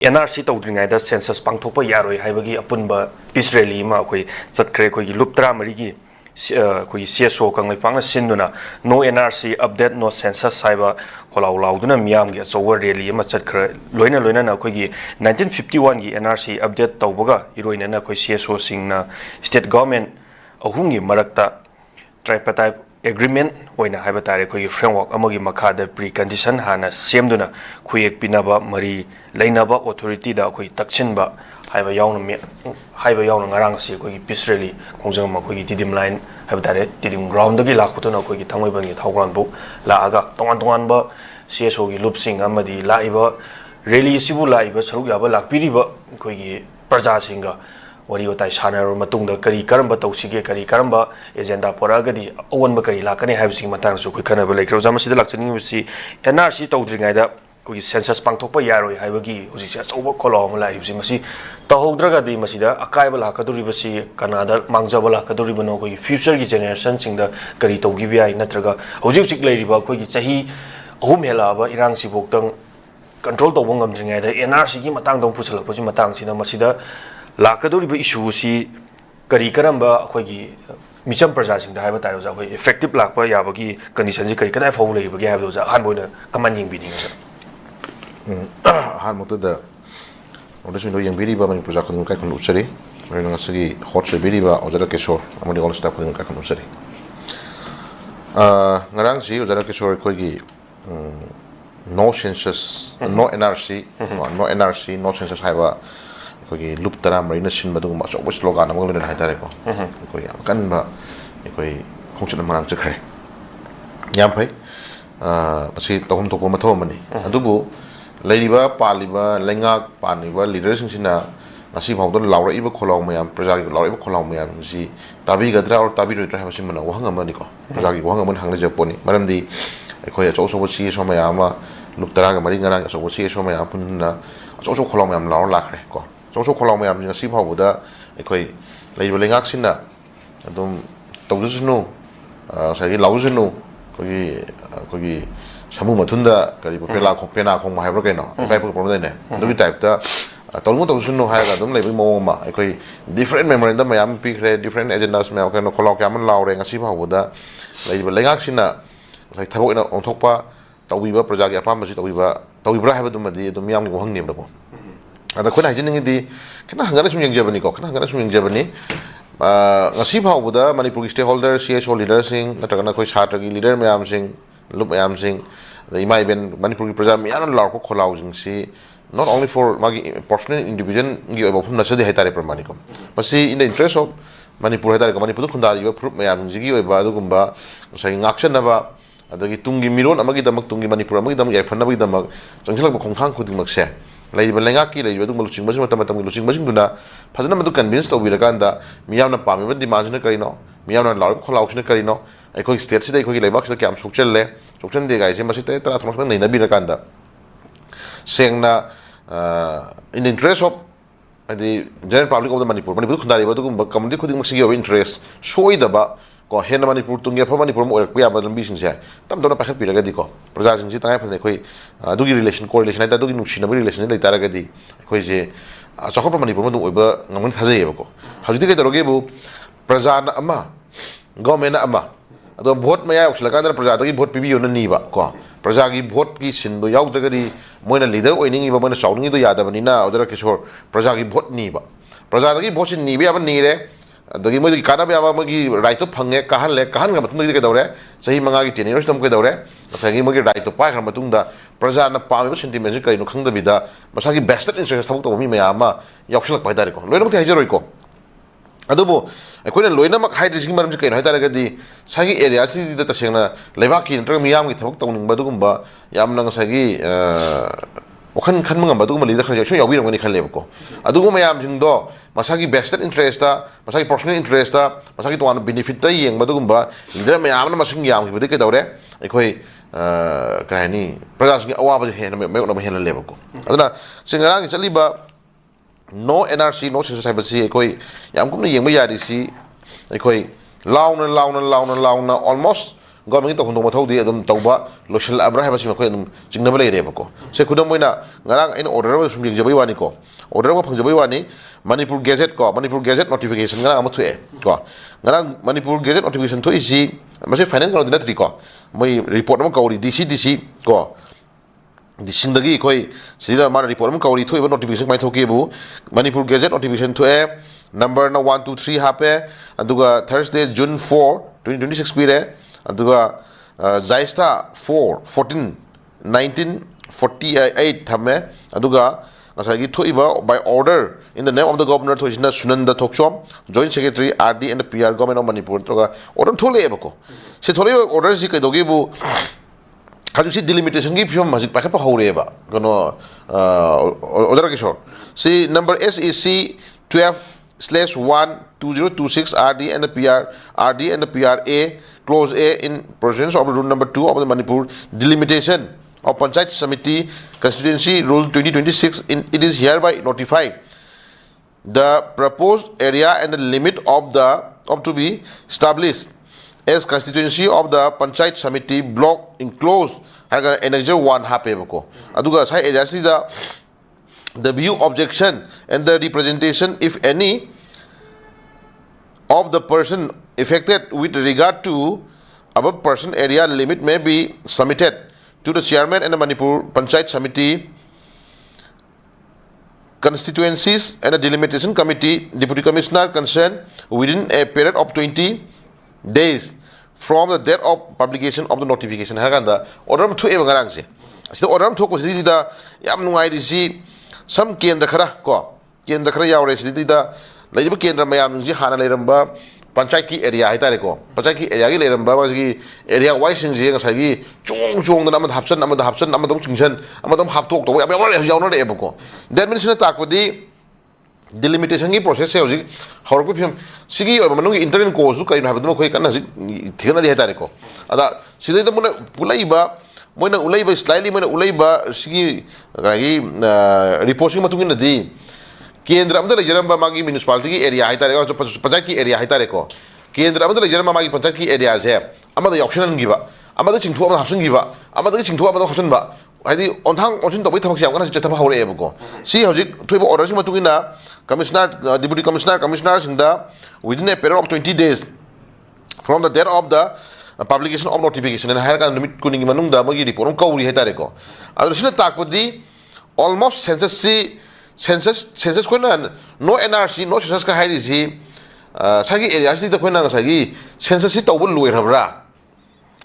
NRC tawdringaida census pangthokpa yaroi haibagi apunba peace rally ma khoi chatkre khoi gi luptra marigi khoi CSO kangai pangna sinduna no NRC update no census haiba kholaw lauduna miyam gi achowa rally ma chatkre loina na khoi gi 1951 gi NRC update tawbaga iroina na khoi CSO singna state government ahungi marakta tripartite agreement oina haiba tare khoi framework amagi makhada precondition hana semduna khuyek pinaba mari lainaba authority da khoi takchinba haiba yauna ngarang si khoi peace rally khongjang ma khoi tidim line haiba tare tidim ground da gi lakhutuna khoi thangoi bangi thawgran bu la aga tongan ba CSO gi lupsing amadi laiba rally sibu laiba saruk yaba lakpiriba khoi gi praja singa wari otai sanaro matungda kari karamba tawsige kari karamba agenda poragadi awanba kari lakani haibsi matang su khoi khana ba laikro jamasida lakchani bisi NRC tawdringaida koi census pangthokpa yaroi haibagi huji cha choba kholo ma laibsi masi tahodragadi masida akaiba lakaduri basi kanada mangjaba lakaduri bano koi future gi generation singda kari tawgi biai natraga huji chik leiriba koi gi chahi ahum hela ba irang siboktang control tawbong ngamdringaida NRC gi matang dong pusalakpa ji matang sida masida lakadoriba issue si kari karamba akhoi micham praja singda haiba tare ja akhoi effective lakpa yabagi condition ji kari kadai fau leibagi haiba ja han boina kaman ying bini han mota da audition do yang biri ba mani praja khun kai khun usari mari nga sagi hot se biri ba ojara keshor amadi all staff khun kai khun usari ngarang ji ojara keshor khoi gi no census no NRC no census haiba koi lup tara marina sin badung ma chok slogan amang len haitare ko koi kan ba koi khongchna marang chakre yam phai pasi tohum topo matho mani adubu leiriba paliba lenga paniba leaders sina ngasi phawdon lawra iba kholaw mayam praja gi lawra iba kholaw mayam si tabi gadra or tabi roitra ha sin mana wahang amani ko praja gi wahang aman hangle japoni maramdi koi acho so si so mayama lup tara ga mari ngara so si so mayam punna acho so kholaw mayam lawra lakhre ko so kholang mayam jing si phawda ekhoi leiba lengak sinna adum tawjusnu sagi laujunu kogi samu mathunda kari pela khong ma haibra kaino kai pu problem ne dugi type ta tolmu tawjusnu haiga adum leibi mong ma ekhoi different memorandum mayam pikre different agendas ma kaino kholaw kyaman lawre ngasi phawda leiba lengak sinna sai thabok ina onthokpa tawbiba praja gi apam masi tawibra haiba dum madi adum yam gi wahang nem ko ada khona hajin di kana hangana sum yang jabani ko kana hangana sum yang jabani ngasi phawda manipur stakeholder CSO leader sing natragana khoi chhatra gi leader mayam sing lup mayam sing the imai ben manipur gi praja mian lar ko kholaw jing si not only for magi personal individual gi oba phum nasadi haitare pramani ko pasi in the interest of manipur haitare ko manipur khundari ba group mayam ji gi oba adu gumba sai ngakchen na ba adagi tungi miron amagi damak tungi manipur amagi damak yaifan nabagi damak changchilak ba khongthang khuding mak se leiba lengaki leiba du luching basing matam luching basing duna phajana madu convince tawbira kanda miyamna pamiba demand na karino miyamna law kholaw sina karino ekhoi state sida ekhoi leibak sida kyam sokchelle sokchen de gai se masi te tra thong nei nabi kanda sengna in the interest of the general public of the manipur khundari ba du community khuding masi of interest soidaba ko hen manipur tungia pha manipur mo orak pya badam bising se tam dona pakhat piraga di ko praja sing ji tangai phane khoi adugi relation correlation ida adugi nushina relation le taraga di khoi je chakop manipur mo oiba ngamon thaje ko hajudi ke daroge bu praja na ama government na ama ado vote maya uslaka da praja gi vote pibi yona ni ba ko praja gi vote gi sin do yaw daga di moina leader oining ba moina shawning do yada bani na odara kishor praja gi vote ni ba praja gi vote sin ni ba ni re adagi moi kana be aba magi right to phange kahan ga matung de dore sahi manga gi tenir system ke dore sahi magi right to pa khar matung da praja na pa me sentiment ji kaino khang da bida masa gi best interest thabuk to mi maya ma yakshilak pai dare ko loina mak hajaroi ko adubo ekoina loina mak hai rising maram ji kaino hai dare ga di sahi area si da tasengna leba ki ntra miyam gi thabuk tawning ba dugumba yam nang sahi okhan khan manga ba dugumba leader khar jo yawi ramani khan leb ko adugo mayam jing do masagi vested interest ta masagi personal interest ta masagi to one benefit ta yeng badugumba leader mayam na masing yam ki bade daure ekhoi kahani praja sing awa ba he me na hen lebo ko aduna singarang chali ba no NRC no census sai ekhoi yam kum na yeng ba yari si ekhoi launa almost ꯒꯣꯔꯃꯦꯟꯒꯤ ꯇꯧꯐꯝ ꯊꯣꯛꯄ ꯃꯊꯧꯗꯤ ꯑꯗꯨꯝ ꯇꯧꯕ ꯂꯣꯏꯁꯤꯜꯂꯛꯑꯕ꯭ꯔꯥ ꯍꯥꯏꯕꯁꯤ ꯃꯈꯣꯏ ꯑꯗꯨꯝ ꯆꯤꯡꯅꯕ ꯂꯩꯔꯦꯕꯀꯣ ꯁꯤ ꯈꯨꯗꯝ ꯑꯣꯏꯅ ꯉꯔꯥꯡ ꯑꯩꯅ ꯑꯣꯔꯗꯔ ꯑꯃ ꯁꯨꯝ ꯌꯦꯡꯖꯕꯩ ꯋꯥꯅꯤꯀꯣ ꯑꯣꯔꯗꯔ ꯑꯃ ꯐꯪꯖꯕꯩ ꯋꯥꯅꯤ ꯃꯅꯤꯄꯨꯔ ꯒꯦꯖꯦꯠ ꯀꯣ ꯃꯅꯤꯄꯨꯔ ꯒꯦꯖꯦꯠ ꯅꯣꯇꯤꯐꯤꯀꯦꯁꯟ ꯉꯔꯥꯡ ꯑꯃ ꯊꯣꯛꯑꯦ ꯀꯣ ꯉꯔꯥꯡ ꯃꯅꯤꯄꯨꯔ ꯒꯦꯖꯦꯠ ꯅꯣꯇꯤꯐꯤꯀꯦꯁꯟ ꯊꯣꯛꯏꯁꯤ ꯃꯁꯤ ꯐꯥꯏꯅꯦꯜ ꯀꯩꯅꯣꯗꯤ ꯅꯠꯇ꯭ꯔꯤꯀꯣ ꯃꯣꯏ ꯔꯤꯄꯣꯔꯠ ꯑꯃ ꯀꯧꯔꯤ ꯗꯤ ꯁꯤ ꯀꯣ ꯗꯤꯁꯤꯡꯗꯒꯤ ꯑꯩꯈꯣꯏ ꯁꯤꯗ ꯃꯥꯅ ꯔꯤꯄꯣꯔꯠ ꯑꯃ ꯀꯧꯔꯤ ꯊꯣꯛꯏꯕ ꯅꯣꯇꯤꯐꯤꯀꯦꯁꯟ ꯀꯃꯥꯏꯅ ꯊꯣꯛꯀꯦꯕꯨ ꯃꯅꯤꯄꯨꯔ ꯒꯦꯖꯦꯠ ꯅꯣꯇꯤꯐꯤꯀꯦꯁꯟ ꯊꯣꯛꯑꯦ ꯅꯝꯕꯔꯅ 1 2 3 ꯍꯥꯞꯄꯦ ꯑꯗꯨꯒ ꯊꯔꯁꯗꯦ June 4 2026 ꯄꯤꯔꯦ ꯑꯗꯨꯒ ꯖꯥꯏꯁꯇꯥ 4 14 1948 ꯊꯝꯃꯦ ꯑꯗꯨꯒ ꯉꯁꯥꯏꯒꯤ ꯊꯣꯛꯏꯕ by order in the name of the governor ꯊꯣꯛꯏꯁꯤꯅ ꯁꯨꯅꯟꯗ ꯊꯣꯛꯆꯣꯝ joint secretary RD and PR government of Manipur ꯅꯠꯇ꯭ꯔꯒ ꯑꯣꯔꯗꯔ ꯊꯣꯛꯂꯛꯑꯦꯕꯀꯣ ꯁꯤ ꯊꯣꯛꯂꯛꯏꯕ ꯑꯣꯔꯗꯔꯁꯤ ꯀꯩꯗꯧꯒꯦꯕꯨ ꯍꯧꯖꯤꯛꯁꯤ ꯗꯤꯂꯤꯃꯤꯇꯦꯁꯟꯒꯤ ꯐꯤꯕꯝ ꯍꯧꯖꯤꯛ ꯄꯥꯏꯈꯠꯄ ꯍꯧꯔꯦꯕ ꯀꯩꯅꯣ ꯑꯣꯖꯥ ꯀꯤꯁꯣꯔ ꯁꯤ number SEC 12/1/2026 RD and the PRA clause A in pursuance of rule number 2 of the Manipur delimitation of Panchayat Samiti constituency rule 2026 it is hereby notified the proposed area and the limit of to be established as constituency of the Panchayat Samiti block enclosed Annexure 1 hapebako aduga sai area sida the view objection and the representation if any of the person affected with regard to above person area limit may be submitted to the chairman and the Manipur Panchayat Samiti constituencies and the delimitation committee deputy commissioner concerned within a period of 20 days from the date of publication of the notification haraganda order to evangarang se asida order to ko sida yam nungai disi sam kendra khara ko kendra khara yaure sida laiba kendra mayam ji hana leiramba panchayat ki area haitare ko panchayat ki area gi leiramba wasi area wise sing je ngasai gi chong da amad hapsan amad chingsan amad haptok to yauna re ko that means na takodi delimitation की process है उसी हर कोई film सिगी और मनों की internet course तो कहीं ना भी तो कोई करना ठीक ना रहता है को अदा सीधे तो मुने उलाई बा स्लाइडली मुने उलाई बा सिगी कहीं रिपोर्टिंग मतुंगी नदी केंद्र अमदा लेजरम बा मागी म्युनिसिपैलिटी की एरिया है तारे को पंचायत की एरिया है तारे को केंद्र अमदा लेजरम बा मागी पंचायत की एरिया है अमदा ऑप्शनल की बा अमदा चिंगथु अमदा ऑप्शन की बा अमदा चिंगथु अमदा ऑप्शन बा हाइदी ओंथांग ऑप्शन तो भी थमक सियाम कना चतबा हौरे एबको सी हजिक थोइबो ऑर्डर सि मतुगिना commissioner deputy commissioner sinda within a period of 20 days from the date of the publication of notification and higher kan limit kuning manung da magi report kauri hetare ko adu sina takpodi almost census ko na no NRC no census ka hairi si sagi area si da ko na sagi census si tawbul loi rabra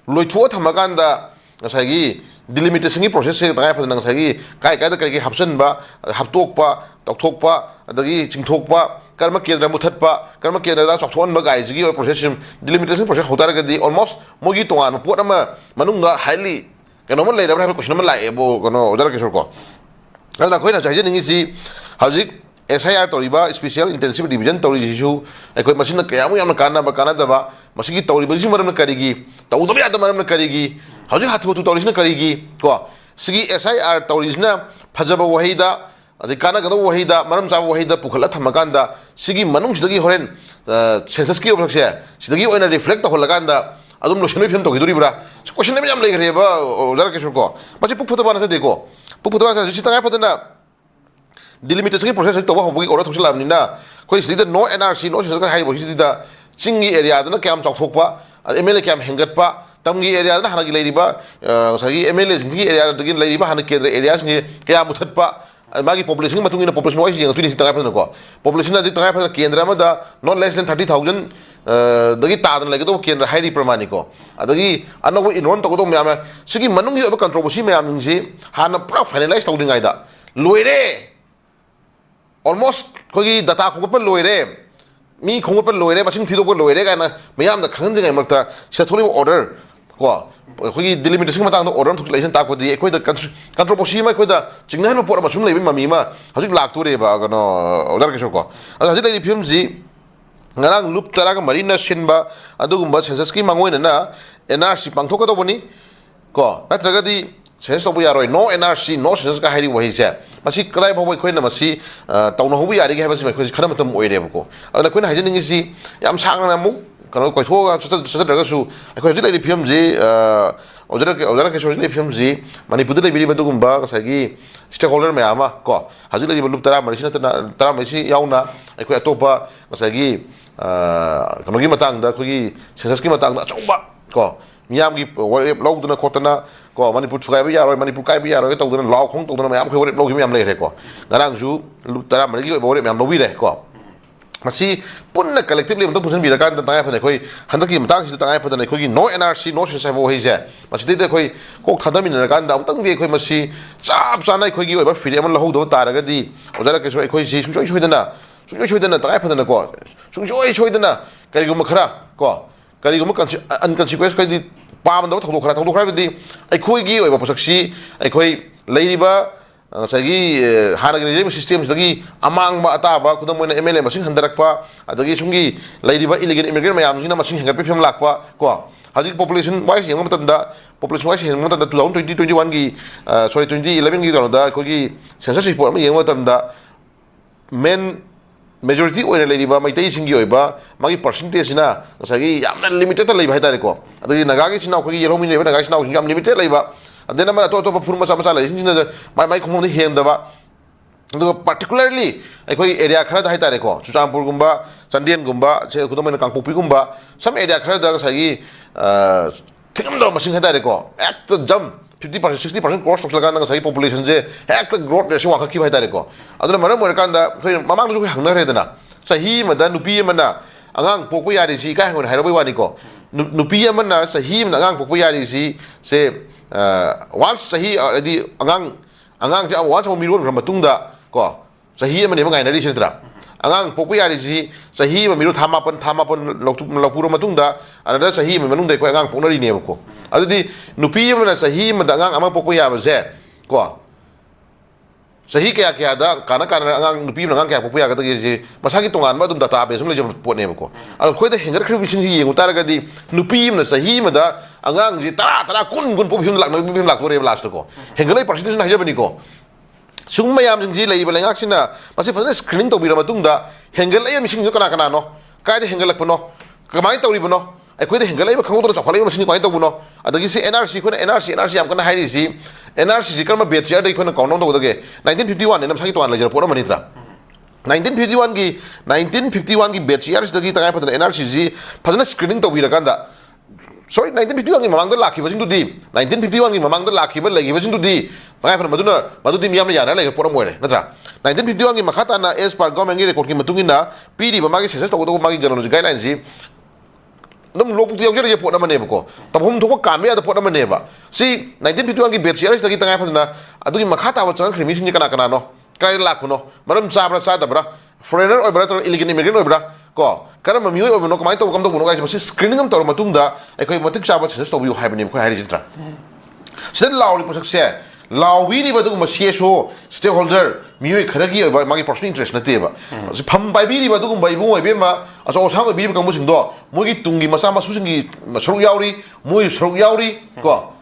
loi thu thamakan da sagi delimitation की process से तंगाई फदन नंगसागी काय काय दा करके हपसन बा हपतोक पा तौथोक पा अदगी चिंगथोक पा कर्म केंद्र मुथत पा कर्म केंद्र दा चौथोन बा गाइज की process delimitation process होता रगदी almost मोगी तोंगान पोट अमा मनुंग दा highly कनो मन लेरबा क्वेश्चन मन लाए बो कनो ओजरा किशोर को अदना खोइना चाइजे निंगी सी हजिक SIR तौरीबा स्पेशल इंटेंसिव डिवीजन तौरी जिसु अखोय मसिन कयामु यामना कानादबा मसिगी तौरीबा जिसु मरमना करिगी तौदबा याद मरमना करिगी हजिक हाथु तौरीसना करिगी को सिगी SIR तौरीसना फजबा वहीदा अदि कानागदो वहीदा मरम चाबा वहीदा पुखला थमकांदा सिगी मनुंगसिदगी होरेन सेंसस की ओबजेक्से सिदगी ओइना रिफ्लेक्ट तहलकांदा अदुम लोशनबे फिल्म तौगिदुरिब्रा क्वेश्चन ने याम लेगरेबा ओजरा किशोर को मसि पुखफतबा नसे देखो पुखफतबा नसे सितंगाय फदना delimitation की process तो होबगी order थोसला हमनिना कोई सिदा no NRC no सिदा हाइ बहि सिदा चिंगी एरिया दना क्याम चौथोकपा MLA क्याम हेंगतपा तमगी एरिया दना हानगी लेरिबा सगी MLA सिंगी एरिया दगी लेरिबा हान केंद्र एरिया सिंगी क्याम मुथतपा मागी population मतुंगिना population वाइज यंग तुनि सिदा फदन को population दि तंगाय फदन केंद्र अमदा not less than 30,000 दगी तादन लगे तो केंद्र हाइरी प्रमाणिक को अदगी अनगो इनरोन तगदो म्याम सिगी मनुंगी अब कंट्रोवर्सी म्याम निंगसी हान पूरा फाइनलाइज तौदिंगाइदा लोइरे almost कोई data खोगप लोइरे मी खोगप लोइरे मसिंग थिदोप लोइरे गाना मयाम द खंजंगाय मक्ता सेथोलि ऑर्डर को कोई delimitation मतंग ऑर्डर थुकलेशन ताकोदि एकोइ द कंट्रोवर्सी मा कोइ द चिंगनाय पोर मसुम लेबि ममी मा हजिक लाक्तोरे बा गनो ओजर केशो को अ हजिक लेबि film ji ngarang loop taraga marina sinba adugumba census ki mangoina na NRC pangthokadobani ko natragadi census tobu yaroi no NRC no census ka hairi wahi se masi kadai bawai khoina masi tawna hobu yari ge habasi mai khoi khana matam oire bako adana khoina hajening si yam sangna mu kano koi thoga chata daga su khoi jilai ri film ji ojara ke sojilai film ji manipur de biri badu gumba kasagi stakeholder me ama ko hajilai ri lup tara marisi na tara marisi yauna khoi atopa kasagi kano gi matang da khoi census ki matang da chauba ko miyam gi lawduna khotana ko manipur chukai ba yaro manipur kai ba yaro tawduna law khong tawduna mayam khoi law gi miyam le re ko garang ju lup tara marisi gi bore miyam lowi re ko masi punna collectively mto pusan bira kan tangai phane khoi handaki matang si tangai phane khoi gi no nrc no se bo hei je masi de khoi kok thadami na kan da tang de khoi masi chap chanai khoi gi ba freedom la hodo taraga di ojara ke khoi si sungchoi choidana tangai phane ko sungchoi choidana kari gum khara ko kari gum unconsequence khoi di pam da thok khara di ai khoi gi oi ba posaksi ai khoi leiriba sagi hanagi system sagi amang ba ataba kudam moina MLA masing handarakpa adagi sungi laidiba illegal immigrant mayam singna masing hengar pem lakpa ko haji population wise yang matamda population wise yang matamda 2021 gi sorry 2011 gi da ko gi census report ma yang matamda men majority oina laidiba maitai singi oiba magi percentage na sagi yamna limited laiba haitare ko adagi nagagi sina ko gi yellow min laiba nagagi sina yam limited laiba adena mana to phur masa masa lai singina mai khumong ni hen daba do particularly ai area khara da haitare ko chuchampur gumba chandian gumba se kudamena kangpopi gumba some area khara da sagi thingam do masing haitare ko act jump 50% 60% cross laga na sagi population je act growth ratio wa khaki haitare ko aduna maram mo kan da mamang ju hangna re dana sahi madan nupi mana angang pokpo yari si kai ngon hairo wani ko nupi mana sahi mana angang pokpo yari si se once sahi adi angang ja once mo miron ram tungda ko sahi mane mangai na ri sitra angang pokpo yari si sahi ma miru thamapan lokpura matungda anada sahi ma manung de ko angang poknari ne ko adudi nupi mana sahi ma angang ama pokpo ya ba je ko sahi kaya da kana angang nupi angang kaya pokpo ya ga de masagi tongan ba dum data base le pot ne ko khoi da hengar khri bisin ji yengu taraga di nupi mana sahi ma da angang ji tara kun pop him lak to re last ko hengalai percentage na hajabani ko sung mayam jing ji lei ba lengak sina masi phane screening to bira matungda hengalai mising kana no kai de hengalak pano kamai to ri bano ai khoi de hengalai ba khang to chakhalai masini kai to buno adagi si NRC khone NRC am kana hairi si NRC ji karma bet chair dei khone kaunong to ge 1951 ne nam sagi to an lejer pora manitra 1951 gi bet chair dagi tangai phane NRC ji phane screening to bira kanda sorry 1951 gi mamang do lakhi bajing du di 1951 gi mamang do lakhi ba legi bajing du di tangai phane madudi miyam ya na le pora moire natra 1951 gi makhata na as per government gi record gi matungina pidi ba magi census to magi garono guidelines ji num lopuk tiang jere pot nama neba ko tabhum thok kan me ada pot nama neba si 1951 gi bet series lagi tangai phana adugi makhata wa chang krimi sing kana no kai lak no maram sabra sa dabra foreigner oi bra illegal immigrant oi bra ko karam mi oi no kamai to kam to no guys si screening am to matung da ai koi matik sa ba census to yu haibani ko hari jintra sen law ri posak se law wi ni ba du ma CSO stakeholder mi oi kharagi oi ba magi personal interest na te ba pham bai bi ri ba du gum bai bu oi be ma aso sang oi bi kam sing do moi gi tungi masa ma su sing gi saruk yauri moi saruk yauri ko